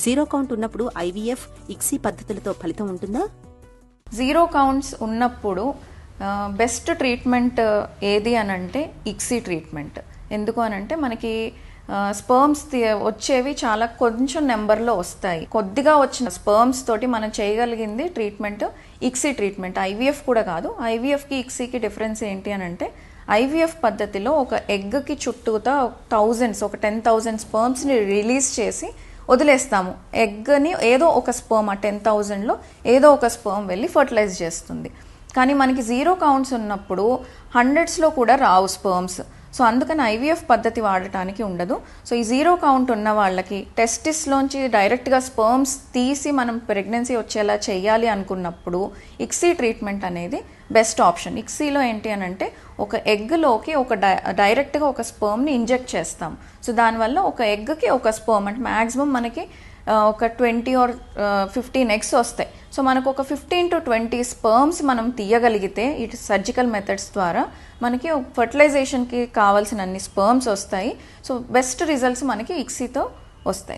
Zero count ఉన్నప్పుడు IVF ICSI పద్ధతులతో ఫలితం ఉంటుందా? జీరో కౌంట్స్ ఉన్నప్పుడు బెస్ట్ ట్రీట్మెంట్ ఏది అని అంటే ఇక్సీ ట్రీట్మెంట్. ఎందుకు అని అంటే మనకి స్పర్మ్స్ వచ్చేవి చాలా కొంచెం నెంబర్లో వస్తాయి. కొద్దిగా వచ్చిన స్పర్మ్స్ తోటి మనం చేయగలిగింది ట్రీట్మెంట్ ఇక్సీ ట్రీట్మెంట్. ఐవీఎఫ్ కూడా కాదు. ఐవీఎఫ్కి ఇక్సీకి డిఫరెన్స్ ఏంటి అని అంటే ఐవీఎఫ్ పద్ధతిలో ఒక ఎగ్కి చుట్టూతా థౌజండ్స్, ఒక 10,000 స్పర్మ్స్ని రిలీజ్ చేసి వదిలేస్తాము. ఎగ్ని ఏదో ఒక స్పర్మ్, ఆ 10,000లో ఏదో ఒక స్పర్మ్ వెళ్ళి ఫర్టిలైజ్ చేస్తుంది. కానీ మనకి జీరో కౌంట్స్ ఉన్నప్పుడు హండ్రెడ్స్లో కూడా రావు స్పర్మ్స్. సో అందుకని ఐవీఎఫ్ పద్ధతి వాడటానికి ఉండదు. సో ఈ జీరో కౌంట్ ఉన్న వాళ్ళకి టెస్టిస్లోంచి డైరెక్ట్గా స్పర్మ్స్ తీసి మనం ప్రెగ్నెన్సీ వచ్చేలా చేయాలి అనుకున్నప్పుడు ఇక్సీ ట్రీట్మెంట్ అనేది బెస్ట్ ఆప్షన్. ఇక్సీలో ఏంటి అని అంటే ఒక ఎగ్లోకి డైరెక్ట్గా ఒక స్పర్మ్ని ఇంజెక్ట్ చేస్తాం. సో దానివల్ల ఒక ఎగ్కి ఒక స్పర్మ్ అంటే మ్యాక్సిమం మనకి ఒక 20 or 15 ఎగ్స్ వస్తాయి. సో మనకు ఒక 15 to 20 స్పర్మ్స్ మనం తీయగలిగితే ఈ సర్జికల్ మెథడ్స్ ద్వారా మనకి ఫర్టిలైజేషన్కి కావాల్సిన అన్ని స్పర్మ్స్ వస్తాయి. సో బెస్ట్ రిజల్ట్స్ మనకి ఇక్సీతో వస్తాయి.